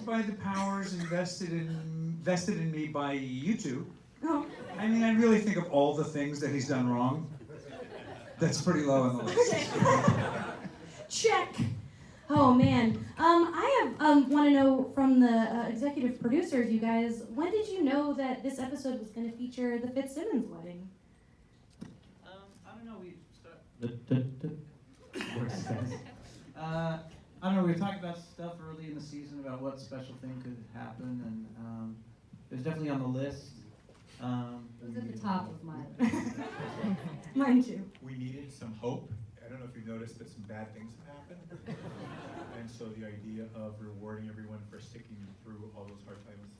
backed by the powers vested in me by you two. Oh, I mean, I really think of all the things that he's done wrong. That's pretty low on the list. check. Oh man. I want to know from the executive producers, you guys, when did you know that this episode was going to feature the Fitzsimmons wedding? I don't know. I don't know. We were talking about stuff early in the season about what special thing could happen, and it was definitely on the list. It was at the top of mine. Mine too. We needed some hope. I don't know if you've noticed that some bad things have happened. And so the idea of rewarding everyone for sticking through all those hard times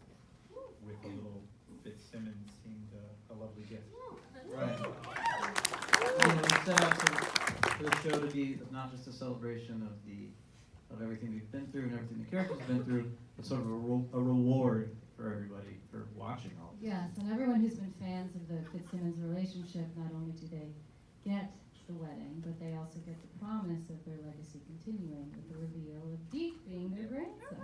with a little Fitzsimmons seemed a lovely gift. Right. We set out for the show to be not just a celebration of everything we've been through and everything the characters have been through, but sort of a reward for everybody for watching all this. Yes, and everyone who's been fans of the Fitzsimmons relationship, not only do they get the wedding, but they also get the promise of their legacy continuing with the reveal of Deke being their grandson.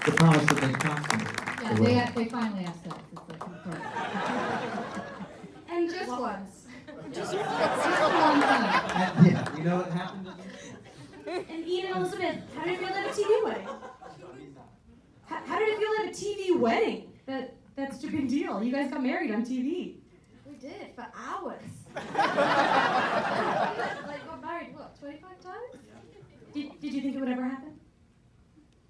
The promise that they can't. Yeah, they finally have sex. It's like confirmed. And Just once. Just Just one time. Yeah, you know what happened to them? And Ian and Elizabeth, how did it feel to have a TV wedding? How did it feel to have a TV wedding? That's such a big deal. You guys got married on TV. We did, for hours. Got married, 25 times? Did you think it would ever happen?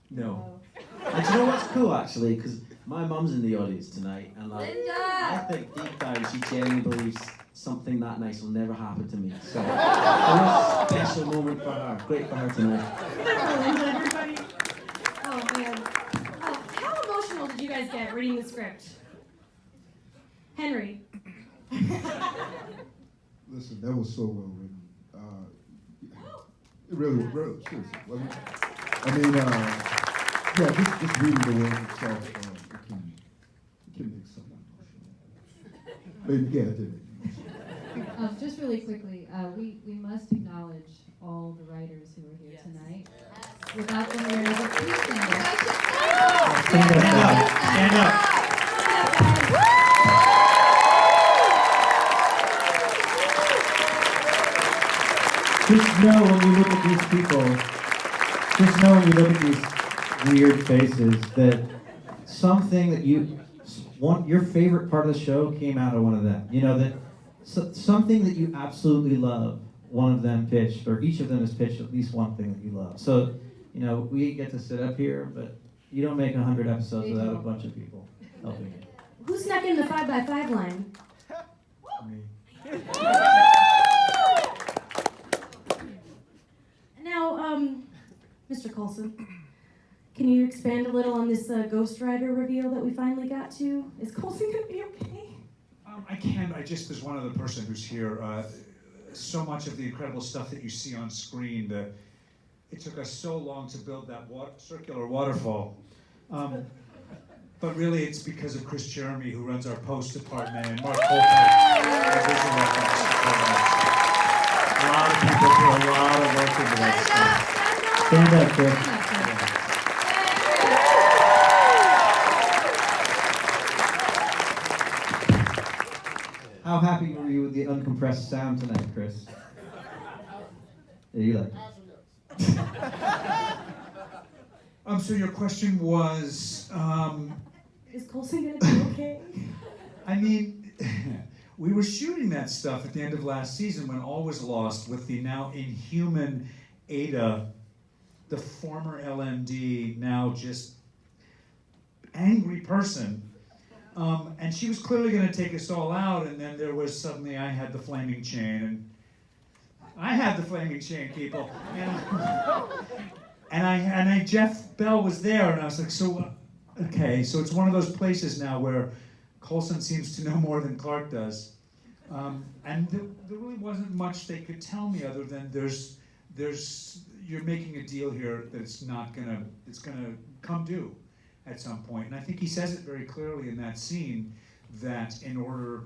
No. And do you know what's cool, actually? Because my mum's in the audience tonight, and I Linda! think deep down she genuinely believes something that nice will never happen to me. So, a real special moment for her. Great for her tonight. Everybody. Oh man. How emotional did you guys get reading the script? Henry. Listen, that was so well written. It really was, seriously, wasn't it? I mean, yeah, just reading the word itself, it can make someone emotional. Maybe, yeah, it did. Just really quickly, we must acknowledge all the writers who are here tonight. Without them, there is a please stand up. Stand up. Just know when you look at these people, just know when you look at these weird faces that something that your favorite part of the show came out of one of them. You know, that something that you absolutely love, one of them pitched, or each of them has pitched at least one thing that you love. So, you know, we get to sit up here, but you don't make 100 episodes without a bunch of people helping you. Who snuck in the 5x5 line? Me. Now, Mr. Coulson, can you expand a little on this Ghost Rider reveal that we finally got to? Is Coulson going to be okay? I can. I just, as one other person who's here, so much of the incredible stuff that you see on screen, it took us so long to build that circular waterfall. But really, it's because of Chris Jeremy, who runs our post department, and Mark Colton, our visual effects department. A lot of people do a lot of work into that stuff. Stand up, Chris. How happy were you with the uncompressed sound tonight, Chris? Yeah, you like it. So your question was, Is Coulson going to be okay? I mean, we were shooting that stuff at the end of last season when all was lost with the now inhuman Ada, the former LMD, now just angry person. And she was clearly going to take us all out, and then there was suddenly I had the flaming chain, and I had the flaming chain, people. And Jeff Bell was there, and I was like, so, okay, so it's one of those places now where Coulson seems to know more than Clark does. And there really wasn't much they could tell me other than you're making a deal here that it's gonna come due at some point. And I think he says it very clearly in that scene that in order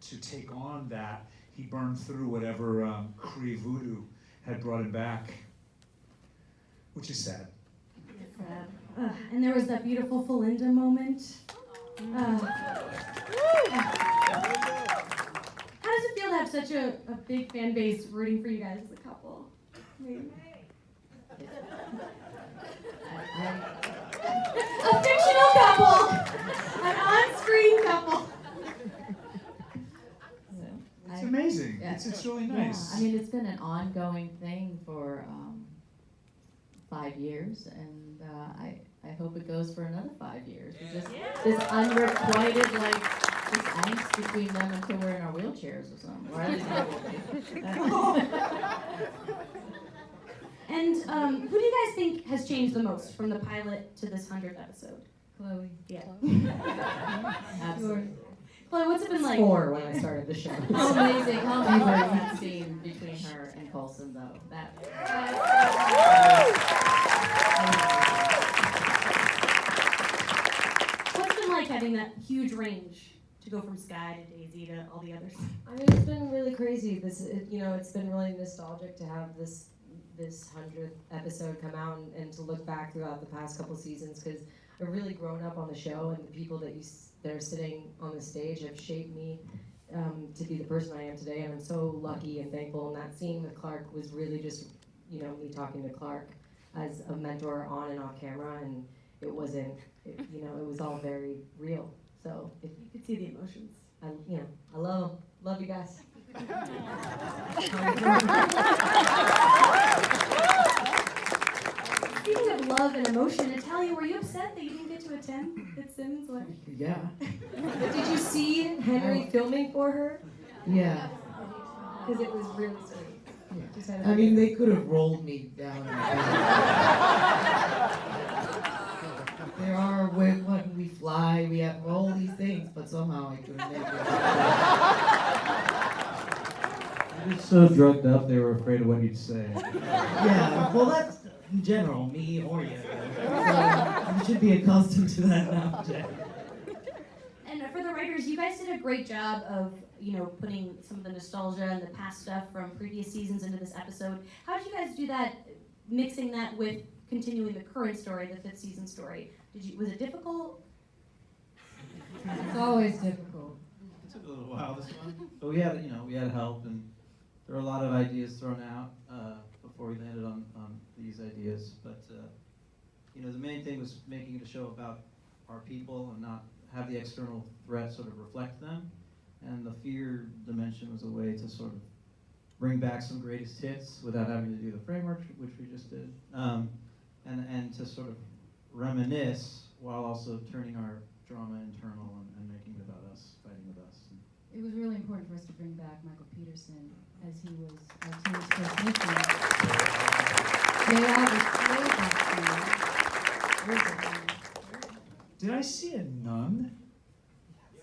to take on that, he burned through whatever Kree voodoo had brought him back. which is sad. And there was that beautiful Felinda moment. How does it feel to have such a big fan base rooting for you guys as a couple? I mean, a fictional couple, an on-screen couple. It's amazing. Yeah. It's really Yeah, nice. I mean, it's been an ongoing thing for 5 years, and I hope it goes for another 5 years. It's just this unrequited, like, this angst between them until we're in our wheelchairs or something. Or at least I will be. And who do you guys think has changed the most from the pilot to this 100th episode? Chloe. Yeah. Absolutely. Chloe, what's it been like? 4 when I started the show. How amazing, how amazing that scene between her and Coulson, though. That. What's it been like having that huge range to go from Sky to Daisy to all the others? I mean, it's been really crazy. It's been really nostalgic to have this 100th episode come out and to look back throughout the past couple seasons, because I've really grown up on the show, and the people that are sitting on the stage have shaped me to be the person I am today, and I'm so lucky and thankful. And that scene with Clark was really just, me talking to Clark as a mentor on and off camera, and it wasn't, it was all very real. So You could see the emotions. I love you guys. Speaking of love and emotion, Natalia, were you upset that you didn't get to attend Fitzsimmons? What? Yeah. Did you see Henry filming for her? Yeah. Because it was really sweet. Just had a I mean, they could have rolled me down. There are when we fly, we have all these things, but somehow I couldn't make it. You're so drugged up, they were afraid of what you'd say. Yeah, well, that's in general, me or you. So you should be accustomed to that now, Jay. And for the writers, you guys did a great job of, putting some of the nostalgia and the past stuff from previous seasons into this episode. How did you guys do that, mixing that with continuing the current story, the 5th season story? Was it difficult? It's always difficult. It took a little while, this one. But we had help, and there were a lot of ideas thrown out before we landed on these ideas. But, the main thing was making it a show about our people and not have the external threat sort of reflect them. And the fear dimension was a way to sort of bring back some greatest hits without having to do the framework, which we just did. And to sort of reminisce while also turning our drama internal and making it about us, fighting with us. It was really important for us to bring back Michael Peterson, as he was our team's first mission. J.R. was played that scene. Did I see a nun?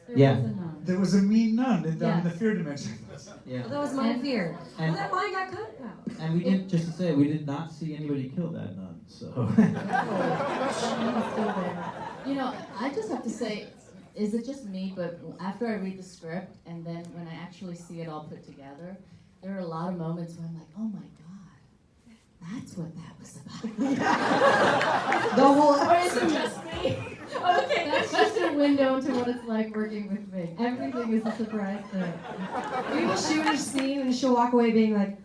There Yeah. was a nun. There was a mean nun in Yes. the fear dimension. Yeah. Well, that was my fear. And- Well, that mine got cut out. And we did, just to say, we did not see anybody kill that nun, so. I just have to say, is it just me, but after I read the script and then when I actually see it all put together, there are a lot of moments where I'm like, oh my God, that's what that was about. The whole Or is it just me? Okay, that's just a window into what it's like working with me. Everything is a surprise to me. We will shoot a scene and she'll walk away being like,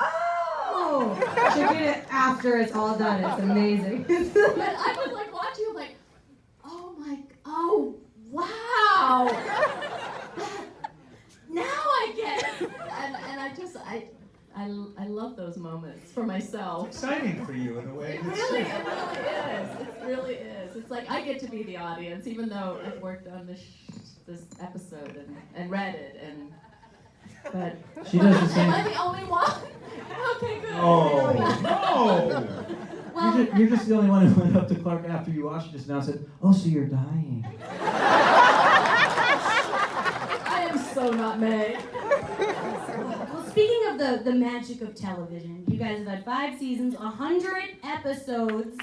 oh! She'll get it after it's all done. It's amazing. But I was like watching, I'm like, oh wow! Now I get it. And I love those moments for myself. Exciting for you in a way. It really is. It really is. It's like I get to be the audience, even though I've worked on this episode and read it but She does the same. Am I the only one? Okay, good. Oh, no! Well, You're just the only one who went up to Clark after you watched it just now and said, "Oh, so you're dying." I am so not May. well, speaking of the magic of television, you guys have had 5 seasons, 100 episodes.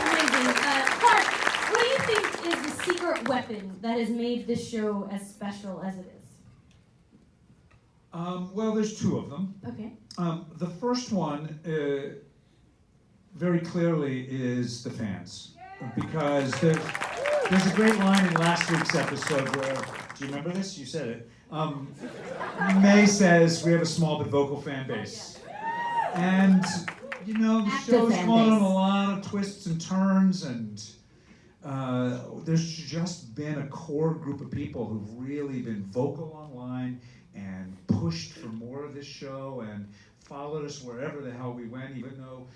Amazing. Clark, what do you think is the secret weapon that has made this show as special as it is? Well, there's 2 of them. Okay. The first one very clearly is the fans. Because there's a great line in last week's episode where, do you remember this? You said it. May says, we have a small but vocal fan base. And, you know, the Active show's fan gone on base. a lot of twists and turns, and there's just been a core group of people who've really been vocal online and pushed for more of this show and followed us wherever the hell we went, even though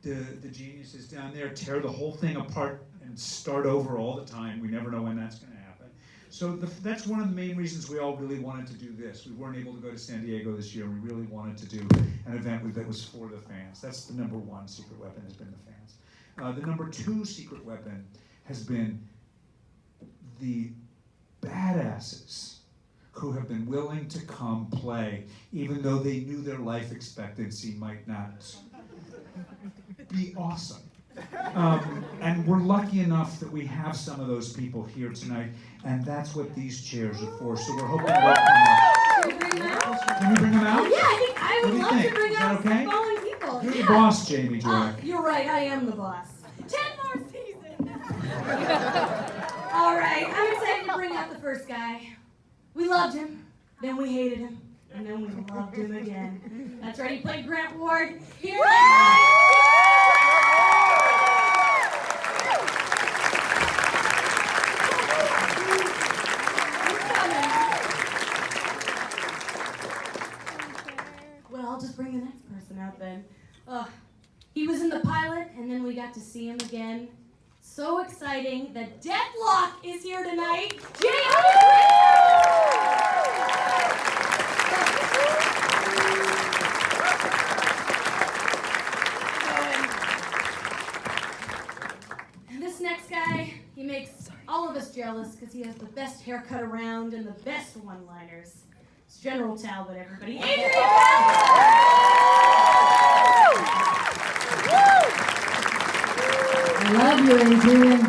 the geniuses down there tear the whole thing apart and start over all the time. We never know when that's going to happen. So that's one of the main reasons we all really wanted to do this. We weren't able to go to San Diego this year. We really wanted to do an event that was for the fans. That's the number one secret weapon, has been the fans. The number two secret weapon has been the badasses who have been willing to come play, even though they knew their life expectancy might not be awesome. And we're lucky enough that we have some of those people here tonight, and that's what these chairs are for. So we're hoping to welcome them up. Can we bring them out? Can we bring them out? Yeah, I think I What would do you love think? to bring Is out that okay? the following people. You're Yeah. the boss, Jamie Durack. You're right, I am the boss. 10 more seasons! All right, I'm excited to bring out the first guy. We loved him, then we hated him, and then we loved him again. That's right, he played Grant Ward. Here Well, I'll just bring the next person out then. He was in the pilot, and then we got to see him again. So exciting that Deathlock is here tonight. And this next guy, he makes all of us jealous because he has the best haircut around and the best one-liners. It's General Talbot, everybody. Adrian I love you, Adrian.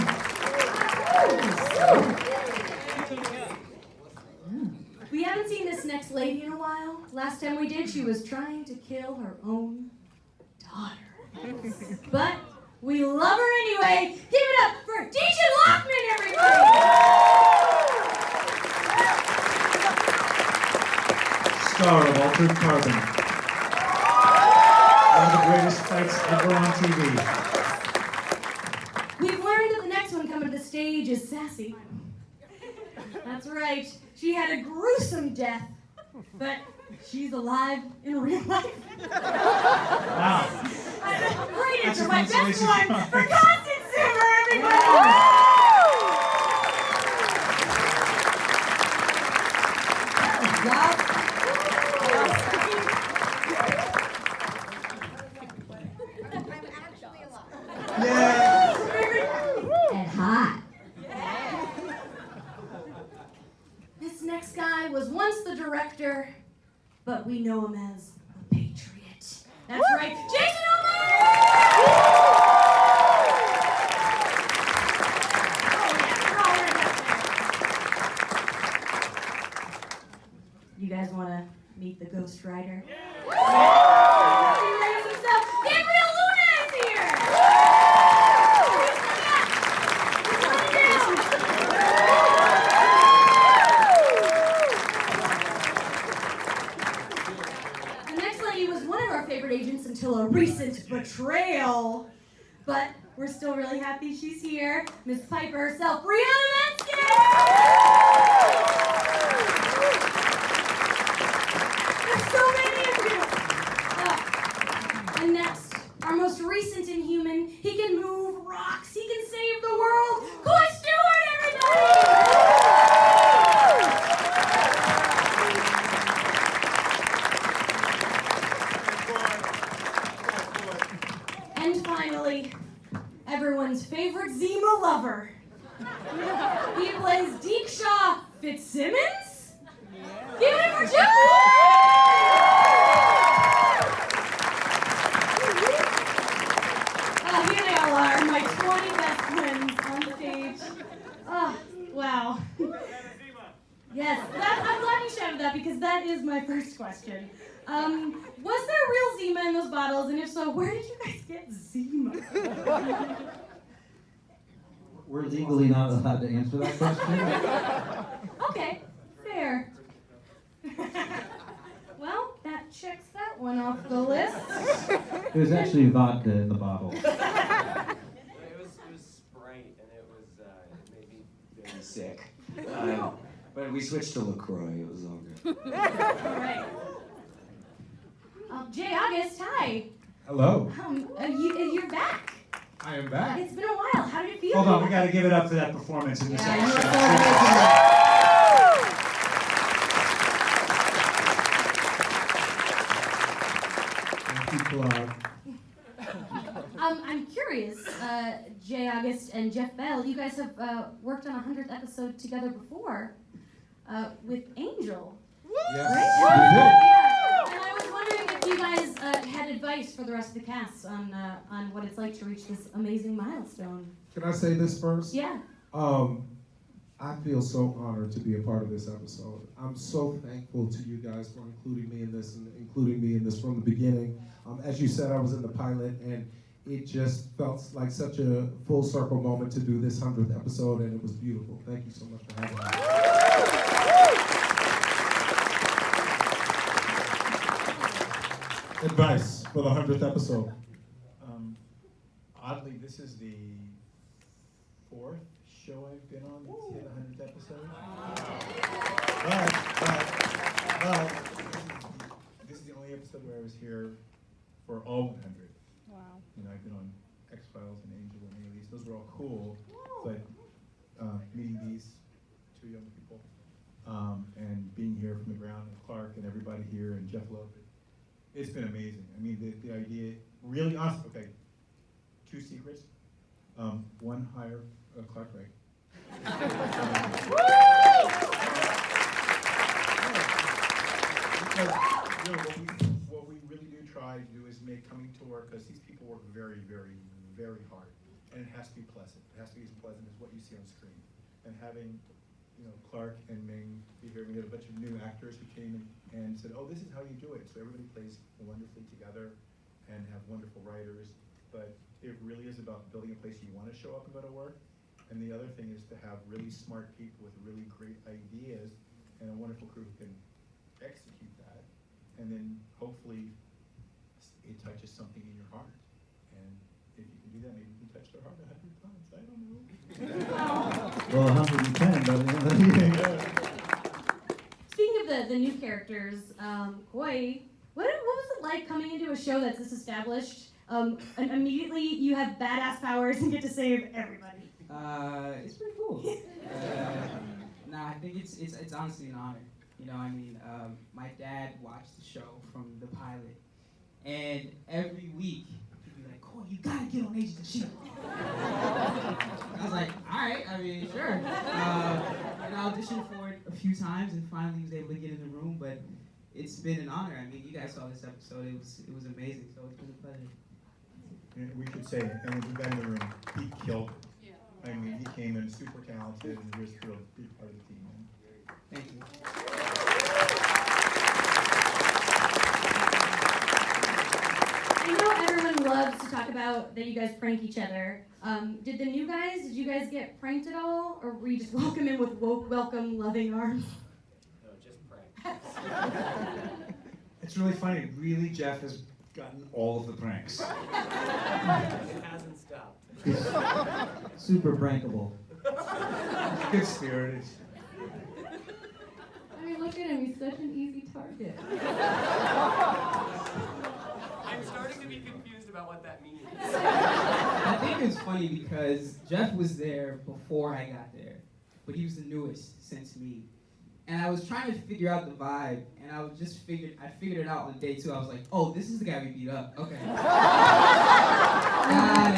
We haven't seen this next lady in a while. Last time we did, she was trying to kill her own daughter. But we love her anyway. Give it up for Deisha Lockman, everybody! Star of Altered Carbon. One of the greatest fights ever on TV. We've learned that the next one coming to the stage is Sassy. That's right. She had a gruesome death, but she's alive in real life. Wow. Great That's answer, a my best consolation one prize. for Constance Zimmer, everybody! And hot. This next guy was once the director, but we know him as the Patriot. That's right, Jason You guys want to meet the Ghost Rider? Yeah. Gabriel Luna is here! He's coming down. The next lady was one of our favorite agents until a recent betrayal. But we're still really happy she's here. Miss Piper herself, Brianna Metzger! There's so many of you! And next, our most recent Inhuman. He can move rocks. He can save the world. Coy Stewart, everybody! And finally, everyone's favorite Zima lover. He plays Deekshaw Fitzsimmons? Give it up for Jeff here they all are, my 20 best friends on stage. Oh, wow. Yes, I'm glad you shouted that because that is my first question. Was there real Zima in those bottles? And if so, where did you guys get Zima? We're legally not allowed to answer that question. Okay, fair. Well, that checks that one off the list. It was actually vodka in the bottle. It was Sprite, and it made me very sick. But we switched to LaCroix. It was all good. All right. Jay August, hi. Hello, You're back. I am back. It's been a while. How did it feel? Hold on, we gotta give it up for that performance in this Yeah, you were episode. so good. Thank you, Clark. I'm curious, Jay August and Jeff Bell, you guys have worked on a 100th episode together before with Angel, Yes, right? we Yeah. And I was wondering if you guys had advice for the rest of the cast on what it's like to reach this amazing milestone. did. Can I say this first? Yeah. I feel so honored to be a part of this episode. I'm so thankful to you guys for including me in this and including me in this from the beginning. As you said, I was in the pilot, and it just felt like such a full circle moment to do this 100th episode, and it was beautiful. Thank you so much for having me. Advice for the 100th episode. Oddly, this is the 4th show I've been on that's hit 100th episode. But this is the only episode where I was here for all 100. Wow. You know, I've been on X-Files and Angel and Alias. Those were all cool, but meeting these two young people and being here from the ground with Clark and everybody here and Jeff Loeb, it's been amazing. I mean, the idea, really awesome. Okay, 2 secrets. One, hire Clark Wright. Because what we really do try to do is make coming to work, because these people work very, very, very hard, and it has to be pleasant. It has to be as pleasant as what you see on screen. And having, Clark and Ming be here, we had a bunch of new actors who came and said, "Oh, this is how you do it." So everybody plays wonderfully together, and have wonderful writers. But it really is about building a place you want to show up and go to work. And the other thing is to have really smart people with really great ideas and a wonderful crew who can execute that. And then hopefully it touches something in your heart. And if you can do that, maybe you can touch their heart 100 times. I don't know. Well, 110 by the end of the year. Speaking of the new characters, Koi, what was it like coming into a show that's this established? And immediately you have badass powers and get to save everybody. It's pretty cool. I think it's honestly an honor. My dad watched the show from the pilot, and every week he'd be like, "Coy, you gotta get on Agents of S.H.I.E.L.D." I was like, all right, sure. And I auditioned for it a few times, and finally was able to get in the room. But it's been an honor. You guys saw this episode; it was amazing. So it's been a pleasure. And we should say, and when we got in the room, he killed it. I mean, he came in super talented and was thrilled to be part of the team. Thank you. I know everyone loves to talk about that you guys prank each other. Did you guys get pranked at all? Or were you just welcome in with welcome, loving arms? No, just prank. It's really funny. Really, Jeff has gotten all of the pranks. It hasn't stopped. Super prankable. Good spirited. Look at him, he's such an easy target. I'm starting to be confused about what that means. I think it's funny because Jeff was there before I got there, but he was the newest since me. And I was trying to figure out the vibe, and I figured it out on day 2. I was like, oh, this is the guy we beat up. Okay. Got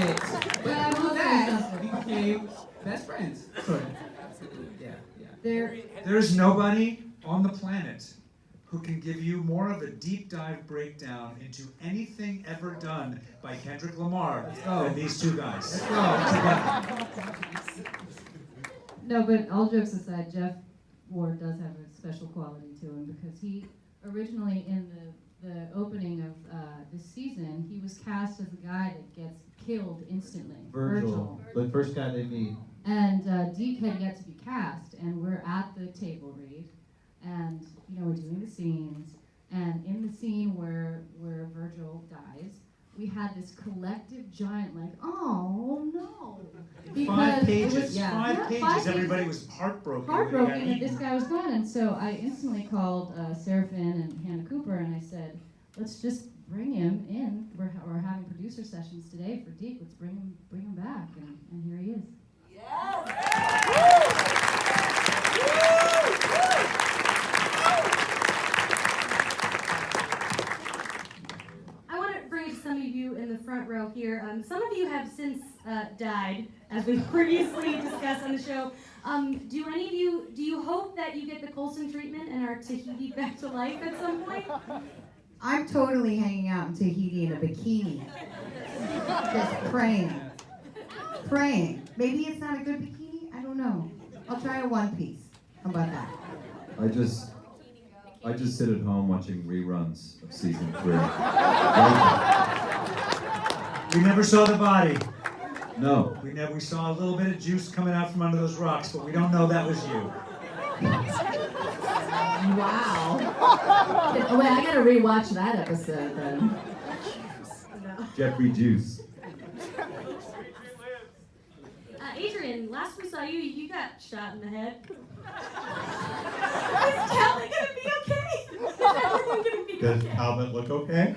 it. But after that, we became best friends. Sort of. Yeah. There's nobody on the planet who can give you more of a deep dive breakdown into anything ever done by Kendrick Lamar than these two guys. No, but all jokes aside, Jeff Ward does have a special quality to him because he originally in the the opening of this season, he was cast as the guy that gets killed instantly. Virgil, the first guy they meet. And Deke had yet to be cast, and we're at the table read, and we're doing the scenes, and in the scene where Virgil dies, we had this collective giant oh no, Five it pages. was, Five pages. Everybody was heartbroken. heartbroken that this guy was gone, and so I instantly called Seraphin and Hannah Cooper, and I said, let's just bring him in. We're having producer sessions today for Deke. Let's bring him back, and here he is. I want to bring it to some of you in the front row here. Some of you have since died, as we previously discussed on the show. Do any of you, do you hope that you get the Coulson treatment and are Tahiti back to life at some point? I'm totally hanging out in Tahiti in a bikini. Just praying. Maybe it's not a good bikini, I don't know. I'll try a one piece. How about that? I just sit at home watching reruns of season 3. We never saw the body. No. We saw a little bit of juice coming out from under those rocks, but we don't know that was you. Wow. Oh, wait, I gotta rewatch that episode then. Jeffrey Juice. Adrian, last we saw you, you got shot in the head. Is Talbot gonna be okay? Is everything gonna be Does okay? Talbot look okay?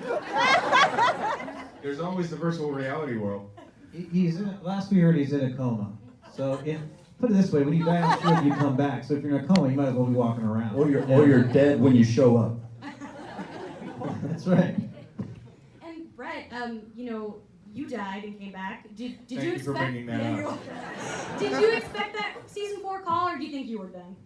There's always the virtual reality world. Last we heard, he's in a coma. So, put it this way: when you die on the ship, you come back. So if you're in a coma, you might as well be walking around. Or you're dead when you show up. That's right. And Brett, you died and came back. Did Thank you you expect? for bringing that you're up. welcome. Did you expect that season 4 call, or do you think you were done?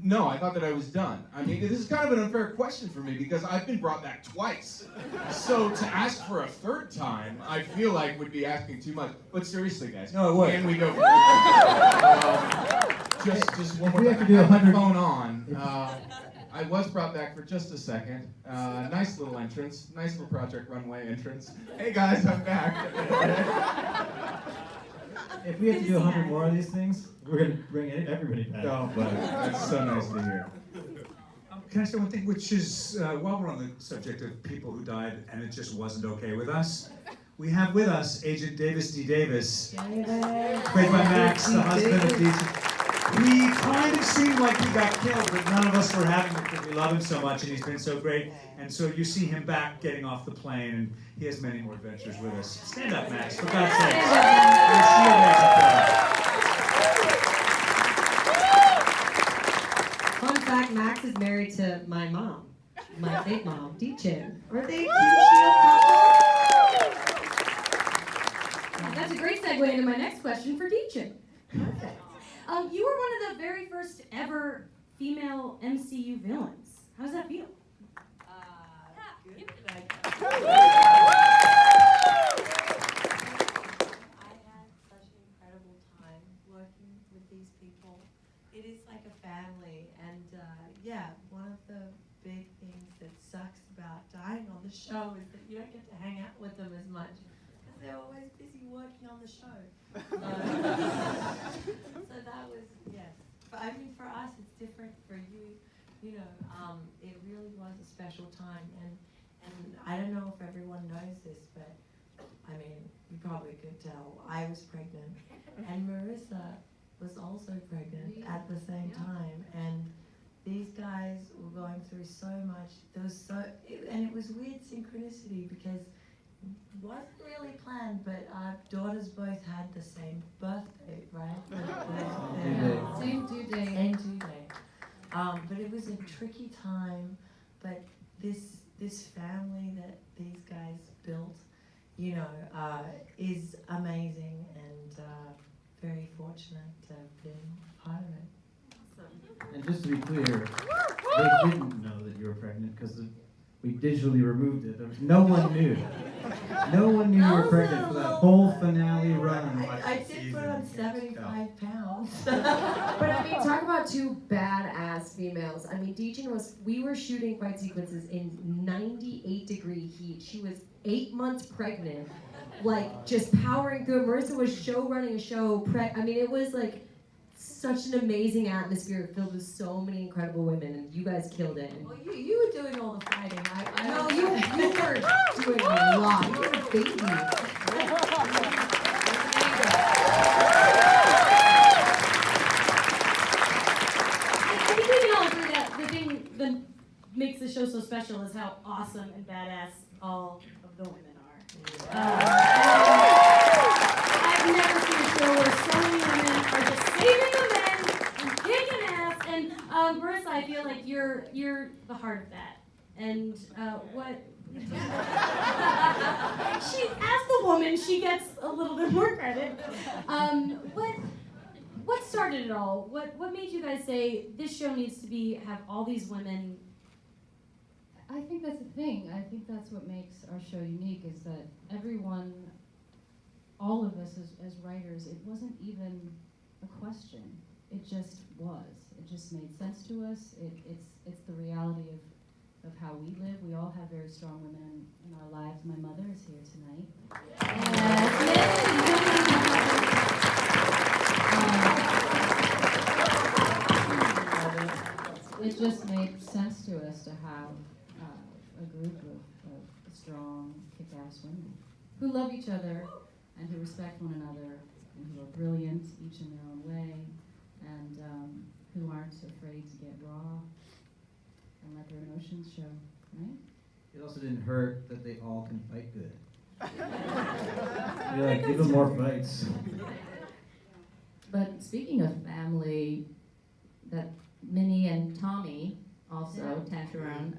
No, I thought that I was done. I mean, this is kind of an unfair question for me because I've been brought back twice. So to ask for a third time, I feel like would be asking too much. But seriously, guys, No, it would. can we go? Just one If more we time. have to do I had my 100 phone on. I was brought back for just a second. Nice little entrance. Nice little Project Runway entrance. Hey guys, I'm back. If we have to do 100 more of these things, we're gonna bring everybody back. No, but that's so nice to hear. Can I say one thing, which is, while we're on the subject of people who died and it just wasn't okay with us, we have with us Agent Davis D. Davis, played by Max, the husband of Deej. He kind of seemed like he got killed, but none of us were having it because we love him so much and he's been so great. And so you see him back getting off the plane, and he has many more adventures with us. Stand up, Max, for God's sake. Your shield is up there. Fun fact, Max is married to my mom, my fake mom, Deechin. Are they cute? That's a great segue into my next question for Deechin. Perfect. You were one of the very first ever female MCU villains. How does that feel? I had such an incredible time working with these people. It is like a family, and one of the big things that sucks about dying on the show is that you don't get to hang out with them as much because they're always busy working on the show. So that was, yes. But I mean, for us, it's different. For you, it really was a special time, and I don't know if everyone knows this, but I mean, you probably could tell I was pregnant, and Marissa was also pregnant at the same time, and these guys were going through so much. And it was weird synchronicity because it wasn't really planned, but our daughters both had the same birthday, right? Same due date. Same due date. But it was a tricky time, but this family that these guys built, is amazing, and very fortunate to have been part of it. And just to be clear, they didn't know that you were pregnant because we digitally removed it. No one knew. No one knew you were Those pregnant are for that little- whole finale run. I did put on 75 pounds. But I mean, talk about two badass females. I mean, Deejin we were shooting fight sequences in 98-degree heat. She was 8 months pregnant, like just powering through it. Marissa was running a show. I mean, it was like such an amazing atmosphere filled with so many incredible women, and you guys killed it. Well, you were doing all the fighting. No, you were doing a lot. You were a baby. I think we can all agree that the thing that makes the show so special is how awesome and badass all of the women are. I've never seen a show where so many women are just saving the men and kicking ass. And Marissa, I feel like you're the heart of that. And what? She, as the woman, she gets a little bit more credit. What started it all? What made you guys say this show needs to have all these women? I think that's the thing. I think that's what makes our show unique is that everyone, all of us as writers, it wasn't even a question. It just was. It just made sense to us. It's the reality of how we live. We all have very strong women in our lives. My mother is here tonight. It just made sense to us to have a group of strong, kick-ass women who love each other and who respect one another and who are brilliant, each in their own way, and who aren't afraid to get raw and let their emotions show, right? It also didn't hurt that they all can fight good. You're like, give them more fights. But speaking of family, that Minnie and Tommy, also Tancharoen,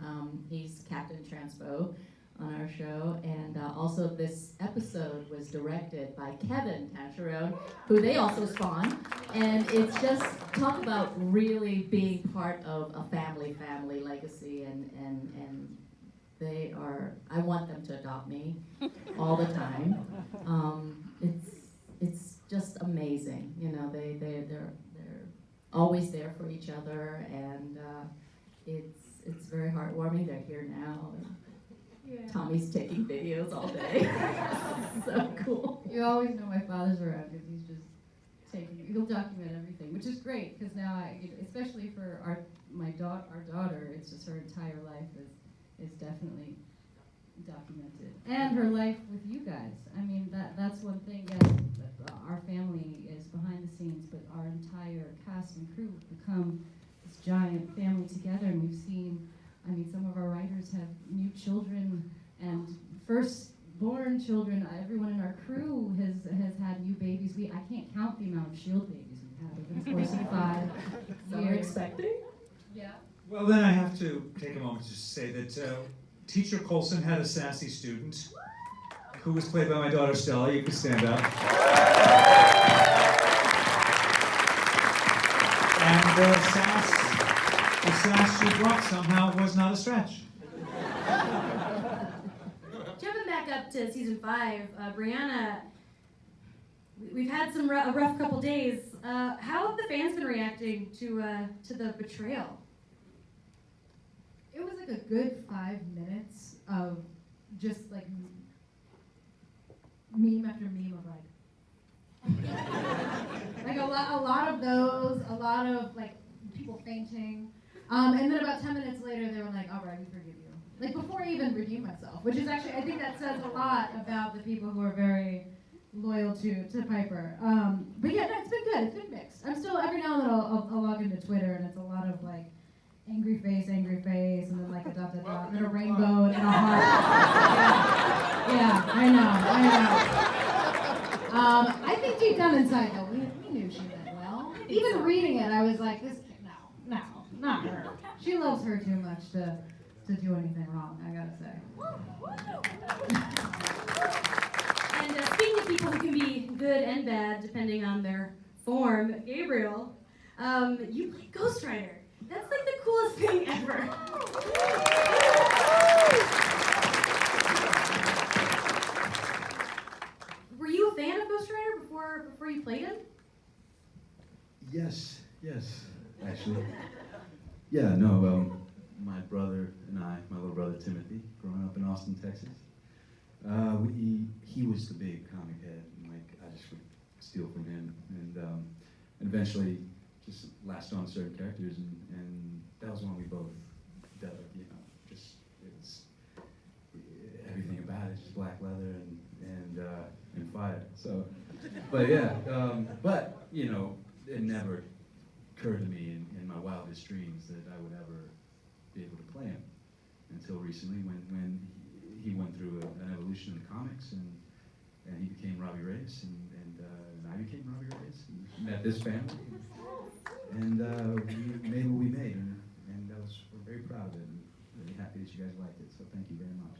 he's Captain Transpo on our show, and also this episode was directed by Kevin Tancharoen, who they also spawned, and it's just talk about really being part of a family legacy, and they are. I want them to adopt me all the time. It's just amazing, you know. They're always there for each other, and it's very heartwarming. They're here now. Yeah. Tommy's taking videos all day. So cool. You always know my father's around because he's just he'll document everything, which is great because now especially for our daughter, it's just her entire life is definitely documented. And her life with you guys. I mean, that's one thing, yes, our family is behind the scenes, but our entire cast and crew have become this giant family together, and we've seen, I mean, some of our writers have new children and firstborn children. Everyone in our crew has had new babies. I can't count the amount of Shield babies we've had over the course of 5 Some years. are expecting? Yeah. Well, then I have to take a moment to just say that Teacher Coulson had a sassy student who was played by my daughter Stella. You can stand up. And the sass she brought somehow was not a stretch. Jumping back up to season 5, Brianna, we've had a rough couple days. How have the fans been reacting to the betrayal? It was like a good 5 minutes of just like meme after meme of like a lot of those, a lot of like people fainting, and then about 10 minutes later they were like, all right, we forgive you. Like before I even redeemed myself, which is actually, I think that says a lot about the people who are very loyal to Piper. But yeah, no, it's been good. It's been mixed. I'm still, every now and then I'll log into Twitter and it's a lot of like angry face, and then like a dot, and a rainbow, and a heart. Yeah, I know. I think deep down inside though, we knew she meant well. Even reading it, I was like, no, not her. She loves her too much to do anything wrong, I gotta say. And speaking of people who can be good and bad depending on their form, Gabriel, you play Ghost Rider. That's like the coolest thing ever. Clayton? Yes, actually. Yeah, no, my brother and I, my little brother Timothy, growing up in Austin, Texas, he was the big comic head, and like I just would steal from him, and eventually just latched on to certain characters, and that was when we both developed, you know, just it's everything about it, just black leather and fire. So, but yeah, but you know, it never occurred to me in my wildest dreams that I would ever be able to play him until recently when he went through an evolution in the comics and he became Robbie Reyes and I became Robbie Reyes and met this family and we made what we made and we're very proud of it and really happy that you guys liked it, so thank you very much.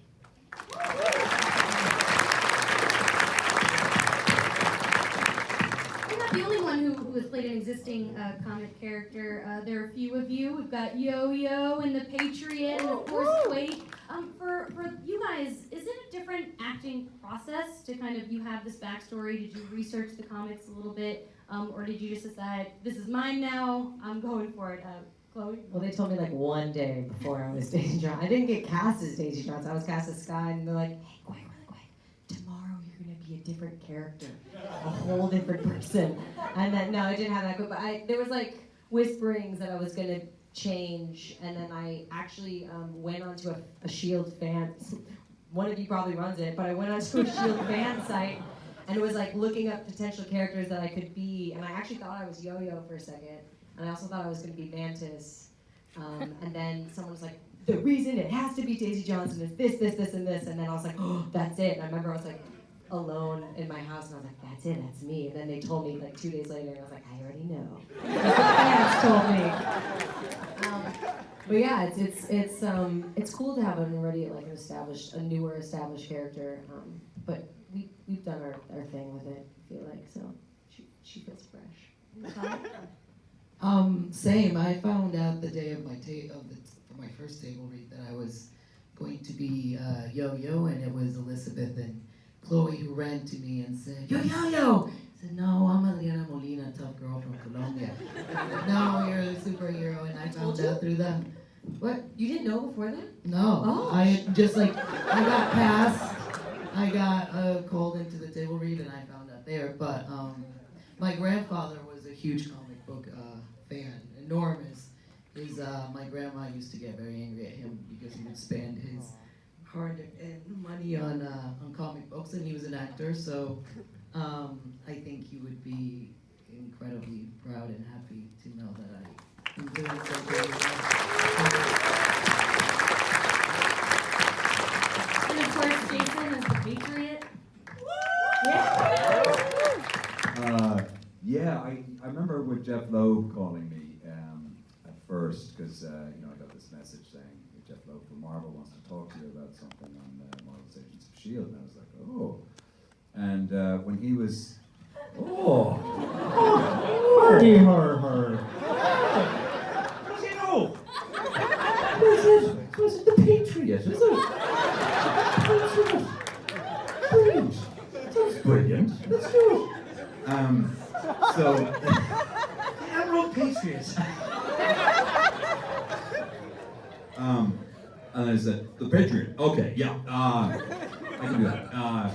You're not the only one who has played an existing comic character. There are a few of you. We've got Yo-Yo and the Patriot, and of course Quake. For you guys, is it a different acting process to kind of, you have this backstory? Did you research the comics a little bit, or did you just decide this is mine now? I'm going for it. Chloe? Well, they told me like one day before I was Daisy Jones. I didn't get cast as Daisy Jones. I was cast as Sky, and they're like, "Hey, Quake, really quick, tomorrow you're gonna be a different character, a whole different person." And then no, I didn't have that quick, but there was like whisperings that I was gonna change, and then I actually went onto a Shield fan. One of you probably runs it, but I went onto a Shield fan site, and it was like looking up potential characters that I could be, and I actually thought I was Yo-Yo for a second. And I also thought I was going to be Mantis. And then someone was like, the reason it has to be Daisy Johnson is this, this, this, and this. And then I was like, oh, that's it. And I remember I was like alone in my house, and I was like, that's it, that's me. And then they told me like 2 days later, and I was like, I already know. The fans told me. But yeah, it's cool to have an already like a newer established character. But we've done our thing with it, I feel like, so she feels fresh. Same. I found out the day of my first table read that I was going to be Yo-Yo, and it was Elizabeth and Chloe who ran to me and said, Yo-Yo! I said, no, I'm Eliana Molina, tough girl from Colombia. No, you're a superhero, and I found out through them. What? You didn't know before that? No. Oh. I just like, I got passed. I got called into the table read, and I found out there. But my grandfather was a huge comic book fan, enormous. My grandma used to get very angry at him because he would spend his hard-earned money on comic books, and he was an actor. So I think he would be incredibly proud and happy to know that I am doing something. And of course, Jason is the Patriot. Yeah, I remember with Jeff Loeb calling me at first, because I got this message saying Jeff Loeb from Marvel wants to talk to you about something on Marvel's Agents of S.H.I.E.L.D., and I was like, oh. And when he was, Hardy har. Does he know? Was it the Patriot? Was it? Brilliant. That's brilliant. Let's do it. So, Admiral Patriots. and I said, the Patriot. Okay, yeah, I can do that.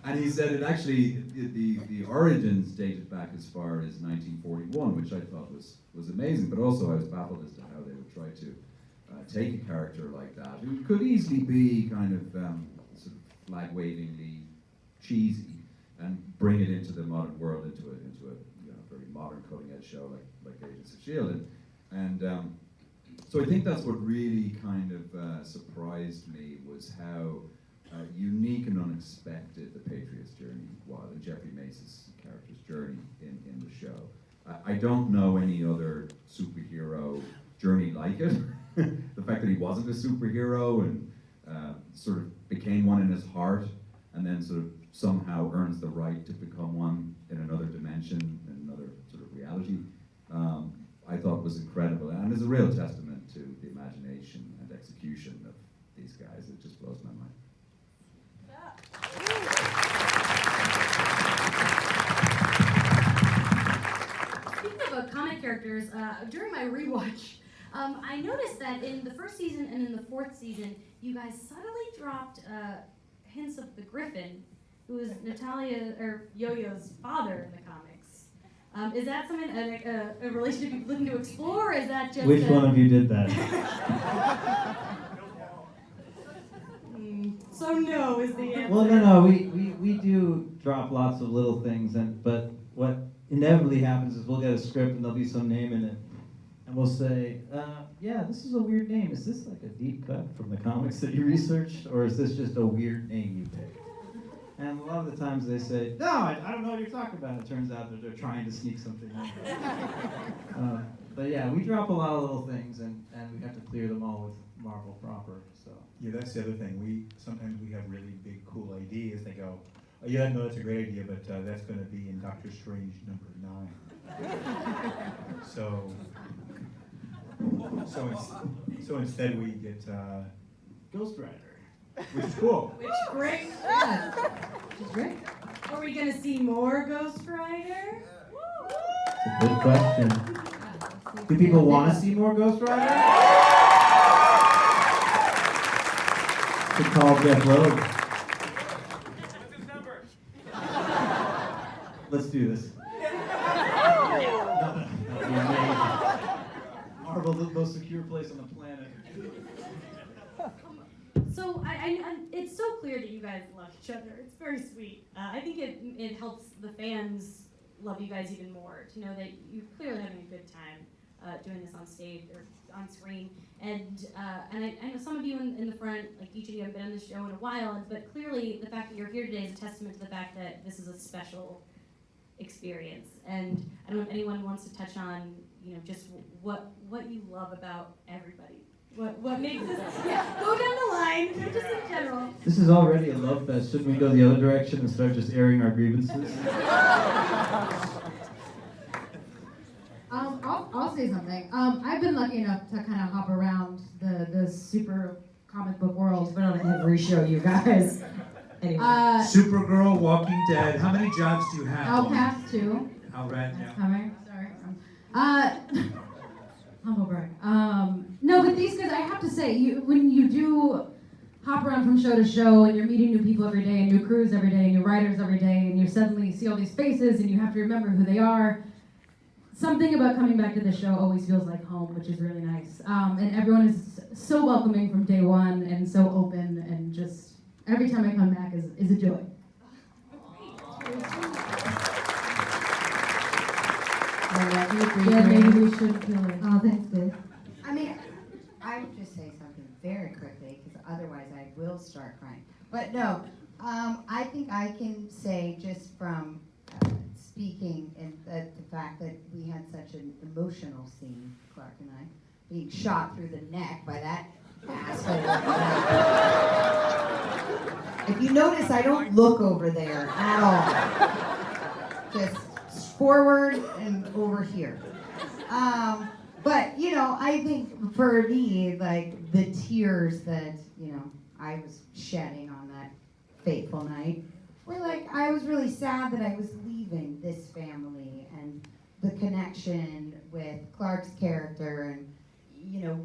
And he said it actually, the origins dated back as far as 1941, which I thought was amazing, but also I was baffled as to how they would try to take a character like that, who could easily be kind of sort of flag-wavingly cheesy, and bring it into the modern world, into a very modern, cutting-edge show like Agents of S.H.I.E.L.D. And so I think that's what really kind of surprised me, was how unique and unexpected the Patriot's journey was, and Jeffrey Mace's character's journey in the show. I don't know any other superhero journey like it. The fact that he wasn't a superhero and sort of became one in his heart, and then sort of somehow earns the right to become one in another dimension, in another sort of reality, I thought was incredible, and is a real testament to the imagination and execution of these guys. It just blows my mind. characters, during my rewatch, I noticed that in the first season and in the fourth season, you guys subtly dropped hints of the Griffin, who is Natalia or Yo-Yo's father in the comics. Is that something a relationship you're looking to explore, or is that just Which one of you did that? So no is the answer. Well, no, we do drop lots of little things, but what inevitably happens is we'll get a script and there'll be some name in it, and we'll say, yeah, this is a weird name. Is this like a deep cut from the comics that you researched, or is this just a weird name you picked? And a lot of the times they say, no, I don't know what you're talking about. It turns out that they're trying to sneak something in. But yeah, we drop a lot of little things, and we have to clear them all with Marvel proper. So Yeah, that's the other thing. Sometimes we have really big, cool ideas. They go, oh yeah, no, that's a great idea, but that's going to be in Doctor Strange #9. So instead we get Ghost Rider, which is cool. Which great. Yeah. Which is great. Are we gonna see more Ghost Rider? it's a good question. Do people want to see more Ghost Rider? To call Jeff Loeb. Let's do this. Marvel, the most secure place on the planet. So it's so clear that you guys love each other. It's very sweet. I think it helps the fans love you guys even more to know that you're clearly having a good time doing this on stage or on screen. And I know some of you in the front, like each of you, have been on this show in a while, but clearly the fact that you're here today is a testament to the fact that this is a special experience. And I don't know if anyone wants to touch on, just what you love about everybody. What makes this? Yeah, go down the line, just in general. This is already a love fest. Shouldn't we go the other direction and start just airing our grievances? I'll say something. I've been lucky enough to kind of hop around the super comic book world. It's been on every show, you guys. Anyway. Supergirl, Walking Dead. How many jobs do you have? I'll pass too. All right, That's yeah. coming. Sorry. Humble brag. No, but these guys, I have to say, when you do hop around from show to show and you're meeting new people every day and new crews every day and new writers every day and you suddenly see all these faces and you have to remember who they are, something about coming back to the show always feels like home, which is really nice. And everyone is so welcoming from day one and so open, and just every time I come back is a joy. Yeah, maybe we should kill it. Oh, thanks, babe. I mean, I would just say something very quickly, because otherwise I will start crying. But no, I think I can say just from speaking and the fact that we had such an emotional scene, Clark and I, being shot through the neck by that asshole. If you notice, I don't look over there at all. Just forward and over here. But, I think for me, like, the tears that, I was shedding on that fateful night were like, I was really sad that I was leaving this family and the connection with Clark's character and,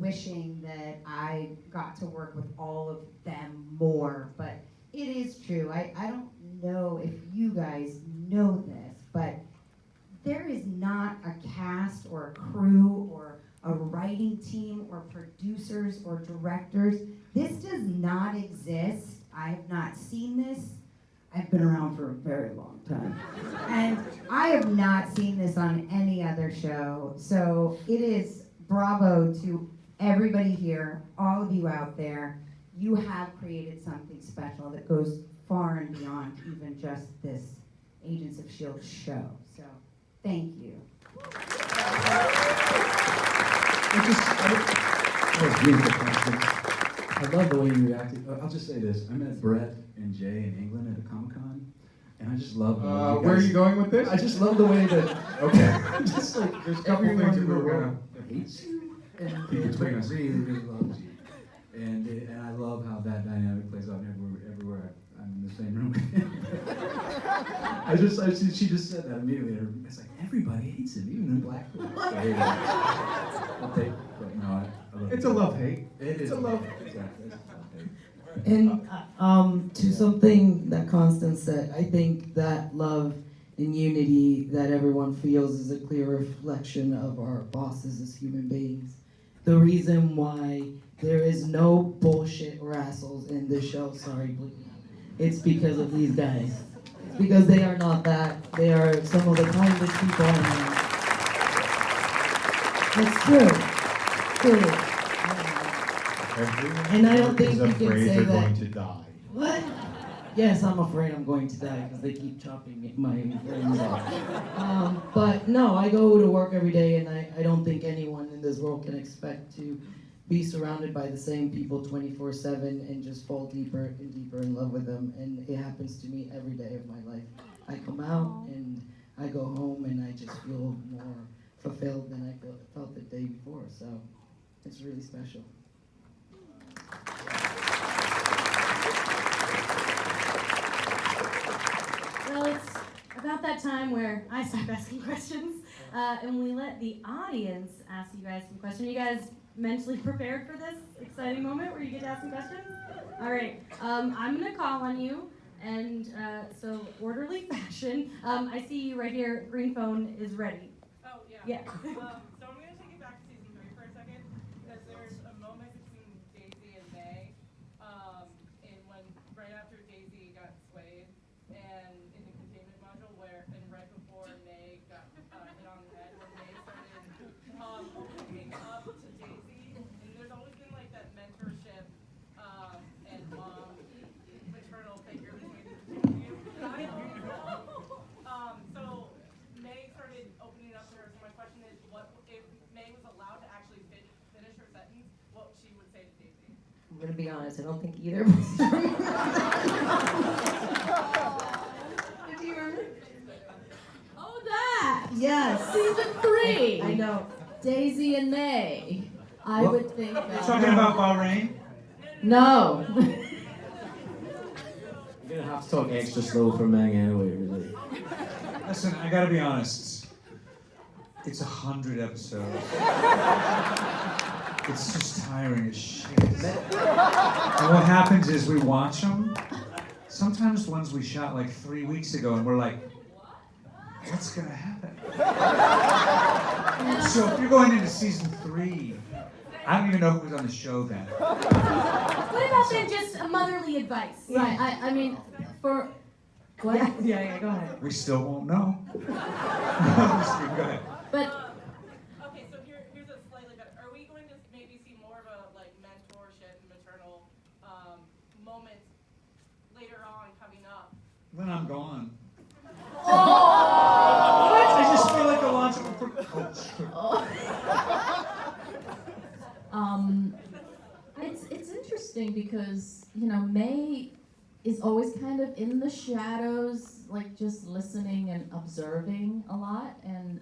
wishing that I got to work with all of them more. But it is true. I don't know if you guys know this, but there is not a cast or a crew or a writing team or producers or directors. This does not exist. I have not seen this. I've been around for a very long time. And I have not seen this on any other show. So it is bravo to everybody here, all of you out there. You have created something special that goes far and beyond even just this Agents of S.H.I.E.L.D. show. So thank you. I love the way you reacted. I'll just say this. I met Brett and Jay in England at a Comic-Con, and I just love the way you guys, where are you going with this? I just love the way that, okay. Just like, there's a couple things that we're gonna... hates you, and really, really loves you. And I love how that dynamic plays out everywhere I'm in the same room. She just said that immediately. It's like everybody hates him, even in Blackpool. So, but no, I love It's a love-hate. It is a love. Exactly. It's a love-hate. And to something that Constance said, I think that love and unity that everyone feels is a clear reflection of our bosses as human beings. The reason why there is no bullshit wrestles in this show, sorry, please, it's because of these guys. It's because they are not that. They are some of the kindest people I know. It's true. Truly. Everyone And I don't think is we can afraid say they're that. going to die. What? Yes, I'm afraid I'm going to die because they keep chopping my limbs off. But no, I go to work every day, and I don't think anyone in this world can expect to be surrounded by the same people 24/7 and just fall deeper and deeper in love with them. And it happens to me every day of my life. I come out and I go home, and I just feel more fulfilled than I felt the day before. So it's really special. Well, it's about that time where I stop asking questions, and we let the audience ask you guys some questions. Are you guys mentally prepared for this exciting moment where you get to ask some questions? All right, I'm gonna call on you, and so orderly fashion. I see you right here. Green phone is ready. Oh, yeah. Yeah. So I'm going to take it back to season 3 for a second, because there's a moment between Daisy and May, and right after Daisy got swayed, and in the containment module, and right before May got hit on the head, when May started opening up to Daisy, and there's always been like that mentorship and mom maternal figure between the two of you. And I also, so May started opening up to her. So my question is, what if May was allowed to actually finish her sentence? What she would say to Daisy? I'm gonna be honest, I don't think either of us remember. Do you remember? Oh, that! Yes. Season 3! I know. Daisy and May. I What? would think that. Talking about Bahrain? No. You're gonna have to talk extra slow for Meg anyway, really. Listen, I gotta be honest. It's 100 episodes. It's just tiring as shit. And what happens is we watch them. Sometimes ones we shot like 3 weeks ago, and we're like, what's gonna happen? So if you're going into season 3, I don't even know who was on the show then. What about then just a motherly advice? Right, I mean, for. What? Yeah, go ahead. We still won't know. No, I'm just kidding. Go ahead. But. Okay, so here's a slightly better. Are we going to maybe see more of a like mentorship, maternal moments later on coming up? Then I'm gone. Oh! I just feel like a logical coach. It's interesting because, you know, May is always kind of in the shadows, like just listening and observing a lot, and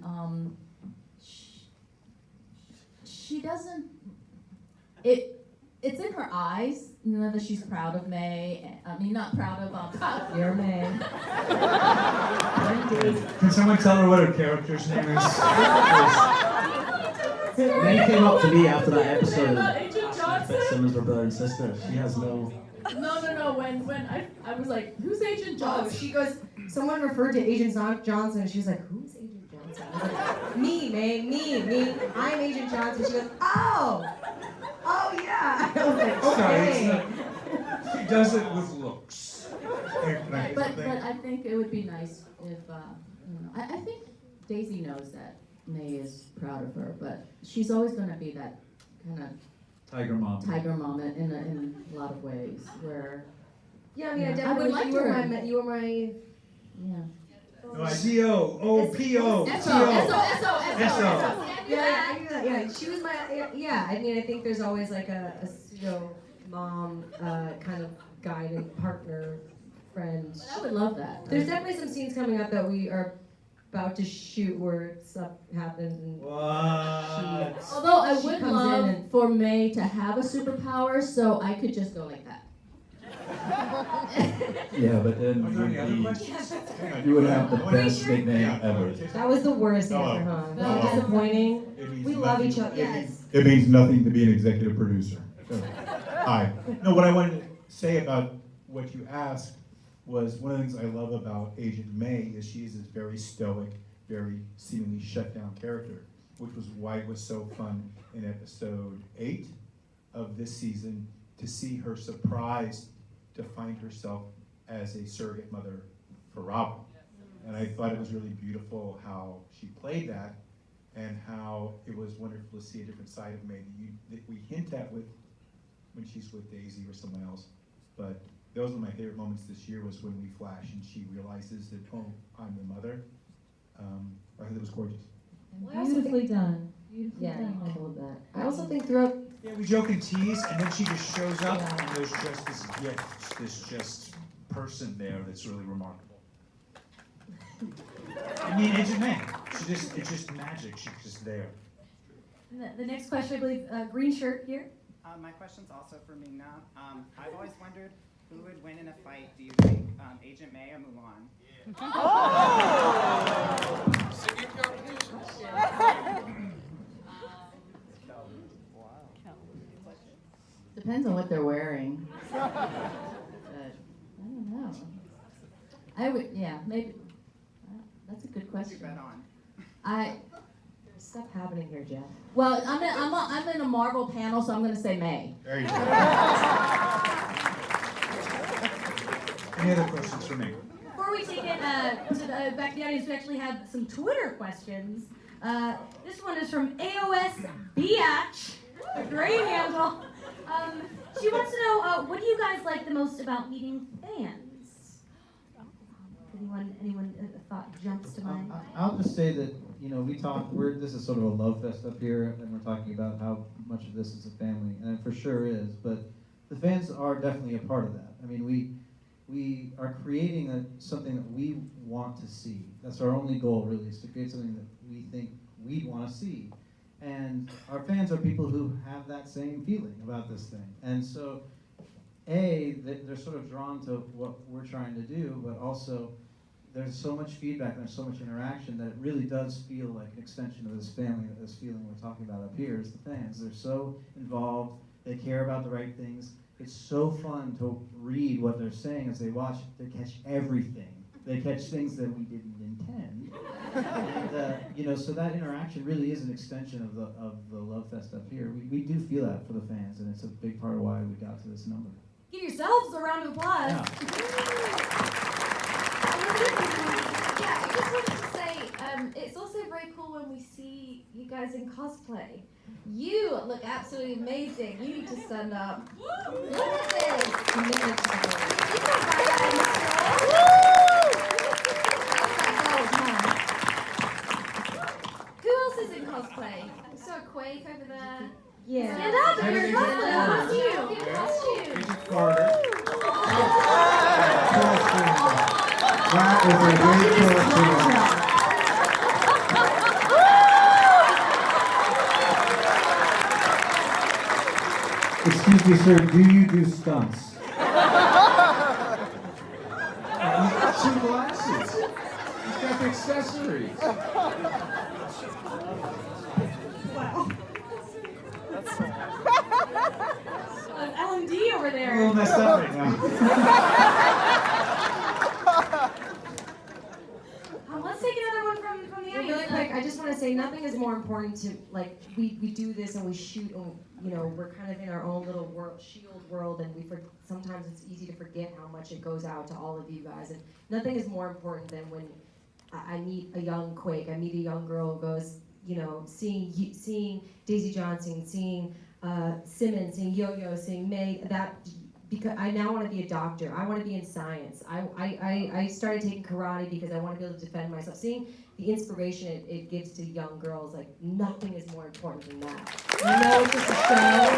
she doesn't. It's in her eyes, you know, that she's proud of May. I mean, not proud of You're May. Can someone tell her what her character's name is? Meg came up to me after that episode About Agent and Johnson? Fitzsimmons were brother and sister. She has no. No. When I was like, who's Agent Oh, Johnson? she goes, someone referred to Agent Johnson, and she was like, who's Agent Johnson? I was like, me, May, me. I'm Agent Johnson. She goes, oh yeah. I was like, Sorry, okay. she does it with looks. But I think it would be nice if you know, I think Daisy knows that May is proud of her, but she's always going to be that kind of Tiger mom. in a lot of ways where. Yeah, I mean, I Yeah. definitely. I would like you were her. you were my. Yeah. C-O-O-P-O. Yeah, I knew that. Yeah, she was my. Yeah, I mean, I think there's always like a pseudo mom kind of guide and partner friend. I would love that. There's definitely some scenes coming up that we are about to shoot where stuff happens and. Although I she would comes love in and- for May to have a superpower, so I could just go like that. Yeah, but then Are there any other you'd be- questions? Hang on. you would have the What- best nickname ever. That was the worst Hello. answer, huh? Hello. Disappointing. It means We love nothing- each other. it Yes. means- It means nothing to be an executive producer. So, hi. No, what I wanted to say about what you asked was one of the things I love about Agent May is she is this very stoic, very seemingly shut down character, which was why it was so fun in episode 8 of this season to see her surprised to find herself as a surrogate mother for Robin. And I thought it was really beautiful how she played that, and how it was wonderful to see a different side of May that we hint at with when she's with Daisy or someone else. But those were my favorite moments this year, was when we flash and she realizes that, oh, I'm the mother. I thought it was gorgeous. Beautifully done. Beautifully Yeah, done. I love that. I also think throughout. Yeah, we joke and tease, and then she just shows up, and there's just this gift, this just person there that's really remarkable. I mean, Agent May. It's just magic. She's just there. The next question, I believe, green shirt here. My question's also for Ming-Na. I've always wondered who would win in a fight. Do you think Agent May or Mulan? Depends on what they're wearing. But I don't know. I would, yeah, maybe. That's a good question. Bet on. Stuff happening here, Jeff. Well, I'm in a Marvel panel, so I'm going to say May. There you go. Any other questions for me? Before we take it back to the audience, we actually have some Twitter questions. This one is from AOS Biatch, a great handle. She wants to know, what do you guys like the most about meeting fans? Anyone thought jumps to mind? I'll just say that, this is sort of a love fest up here, and we're talking about how much of this is a family, and it for sure is, but the fans are definitely a part of that. I mean, we are creating something that we want to see. That's our only goal, really, is to create something that we think we'd want to see. And our fans are people who have that same feeling about this thing. And so, they're sort of drawn to what we're trying to do, but also there's so much feedback and there's so much interaction that it really does feel like an extension of this family, this feeling we're talking about up here is the fans. They're so involved, they care about the right things. It's so fun to read what they're saying as they watch. They catch everything. They catch things that we didn't intend. And, so that interaction really is an extension of the Love Fest up here. We do feel that for the fans, and it's a big part of why we got to this number. Give yourselves a round of applause. Yeah, I just wanted to say, it's also very cool when we see you guys in cosplay. You look absolutely amazing. You need to stand up. Look at this. You can't find that in the store. Who else is in cosplay? I saw Quake over there. Yeah. Stand up if you're in cosplay. Costume. Carter. That is a great costume. Excuse me, sir, do you do stunts? He's got two glasses. He's got the accessories. Wow. L&D over there. A little messed up right Let's take another one from the audience. Really quick, I just want to say nothing is more important to, like, we do this and we shoot and, we're kind of in our own little world, shield world, and sometimes it's easy to forget how much it goes out to all of you guys. And nothing is more important than when I meet a young Quake, I meet a young girl who goes, seeing Daisy Johnson, seeing Simmons, seeing Yo-Yo, seeing May, because I now want to be a doctor. I want to be in science. I started taking karate because I want to be able to defend myself. Seeing the inspiration it gives to young girls, like, nothing is more important than that. I know it's just a show,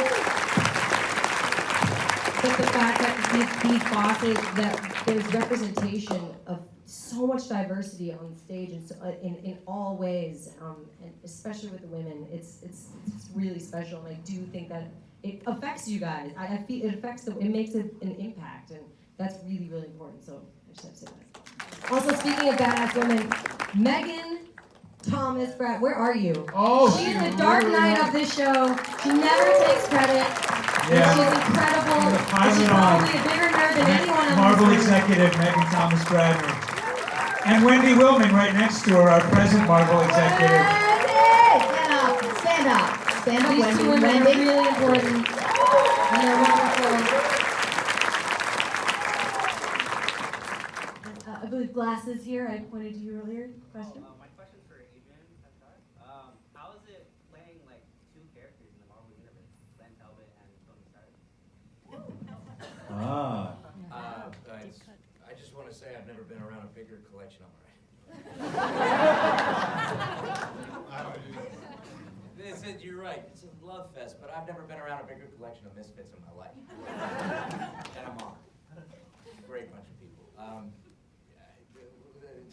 but the fact that these bosses, that there's representation of so much diversity on stage and in all ways, and especially with the women, it's really special. And I do think that it affects you guys. I feel it makes an impact, and That's really, really important. So I just have to say that. Also, speaking of badass women, Megan Thomas Brad, where are you? Oh, she's the dark knight of this show. She never takes credit. Yeah. She's incredible. The pilot She's on. probably a bigger nerd than anyone on Marvel this earth. executive Megan Thomas Bradley. And Wendy Wilming right next to her, our present Marvel executive. Stand up. Stand up. Stand up, These Wendy. two women are Wendy. really important. And they're wonderful. I believe Glass is here. I pointed to you earlier. Question? My question's for Adrian, I thought. How is it playing like two characters in the Marvel Universe, Glenn Talbot and Tony Stark? Ah. I just want to say I've never been around a bigger collection of You're right, it's a love fest, but I've never been around a bigger collection of misfits in my life. And I'm on. Great bunch of people.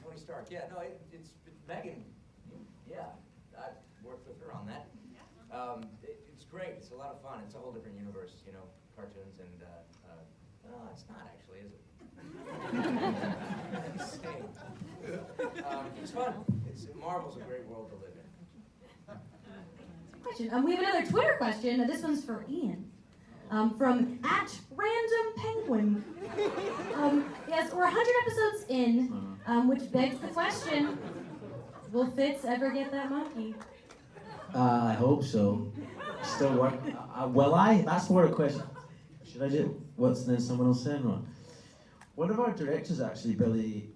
Tony Stark, yeah, no, it's Megan, yeah, I've worked with her on that. It's great, it's a lot of fun, it's a whole different universe, you know, cartoons and, no, it's not actually, is it? It's fun. Marvel's a great world to live in. Question. We have another Twitter question. This one's for Ian. From @randompenguin. Yes, we're 100 episodes in, which begs the question: will Fitz ever get that monkey? I hope so. Still work. That's more a question. Should I do what's then someone else saying wrong? One of our directors, actually, Billy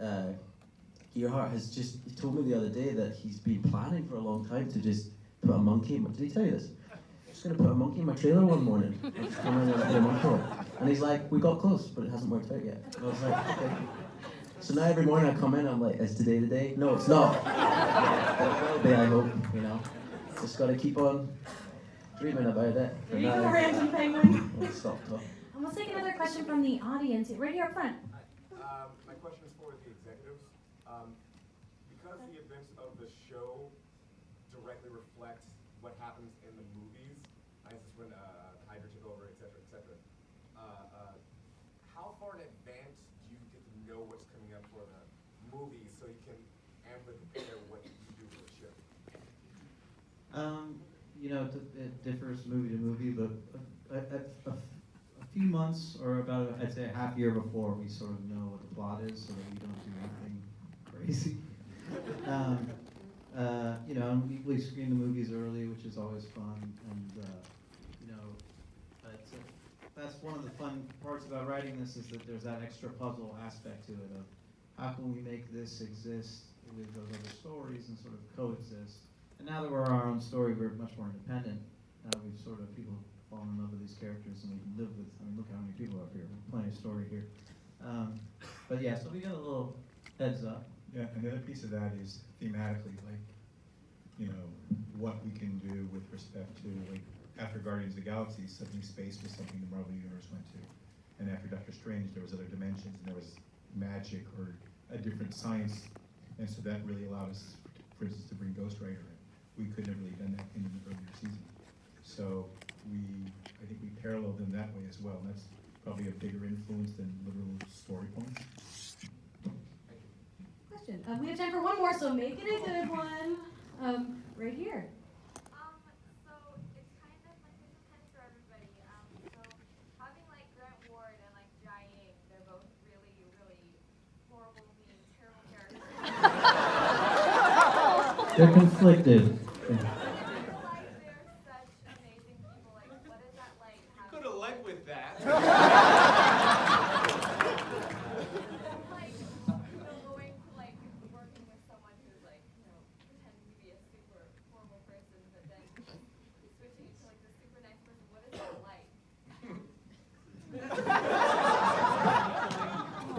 Gearhart, he told me the other day that he's been planning for a long time to just put a monkey in did he tell you this? Just gonna put a monkey in my trailer one morning. And just come in and put a monkey in. And he's like, we got close, but it hasn't worked out yet. And I was like, okay. So now every morning I come in, I'm like, is today the day? No, it's not. But it will be, I hope, you know. Just gotta keep on dreaming about it. There you go, Random Penguin. I'll stop talking. And we'll take another question from the audience, right here up front. My question is for the executives. Because the events of the show directly reflect what happens in the movies, this is when Hydra took over, et cetera, how far in advance do you get to know what's coming up for the movies so you can amply prepare what you do for the show? You know, it differs movie to movie, but a few months or about, I'd say, a half year before, we sort of know what the plot is so that we don't do anything crazy. You know, and we screen the movies early, which is always fun, and you know, that's one of the fun parts about writing this, is that there's that extra puzzle aspect to it of how can we make this exist with those other stories and sort of coexist. And now that we're our own story, we're much more independent. We've sort of, people fall in love with these characters and we can live with, I mean, look how many people are up here, we're plenty of story here. But yeah, so we got a little heads up. Yeah, and the other piece of that is thematically, like, you know, what we can do with respect to, like, after Guardians of the Galaxy, suddenly space was something the Marvel Universe went to. And after Doctor Strange, there was other dimensions, and there was magic or a different science. And so that really allowed us, for instance, to bring Ghost Rider in. We couldn't have really done that in the earlier season. So I think we paralleled them that way as well. And that's probably a bigger influence than literal story points. Question. We have time for one more, so make it a good one. Right here. So it's kind of like, this is kind of for everybody. So having like Grant Ward and like Jai Ying, they're both really, really horrible, mean, terrible characters. They're conflicted. Could have led with that.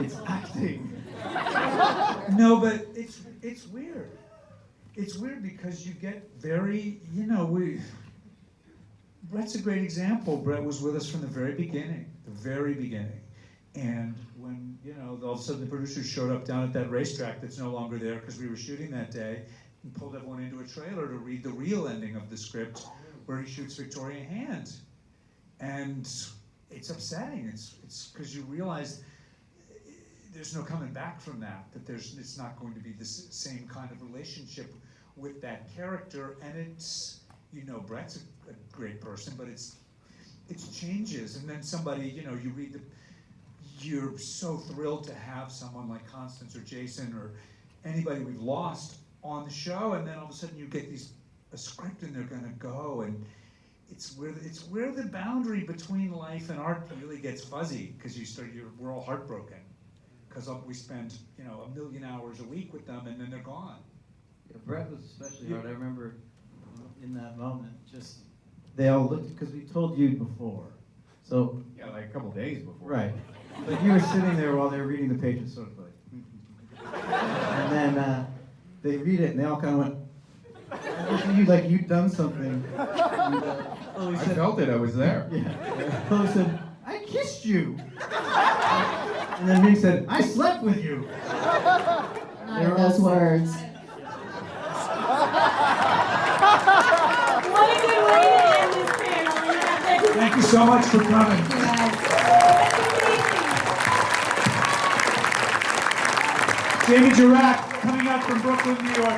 It's acting. No, but it's weird. It's weird because you get very, you know, Brett's a great example. Brett was with us from the very beginning. And when, you know, all of a sudden the producers showed up down at that racetrack that's no longer there because we were shooting that day, and pulled everyone into a trailer to read the real ending of the script where he shoots Victoria Hand. And it's upsetting. It's because you realize there's no coming back from that. It's not going to be the same kind of relationship with that character. And it's, you know, Brett's a great person, but it's changes. And then somebody, you know, you read you're so thrilled to have someone like Constance or Jason or anybody we've lost on the show, and then all of a sudden you get a script and they're gonna go, and it's where the boundary between life and art really gets fuzzy, because we're all heartbroken because we spend, you know, 1 million hours a week with them, and then they're gone. Yeah, Brett was especially hard. I remember in that moment, just They all looked, because we told you before. So. Yeah, like a couple days before. Right. But you were sitting there while they were reading the pages, sort of like. And then they read it, and they all kind of went, you like you'd done something. And, I felt it, I was there. Yeah. Chloe said, I kissed you. And then Ming said, I slept with you. Not in those words. What a good way to end this panel. Thank you so much for coming. Jamie Girac, coming up from Brooklyn, New York.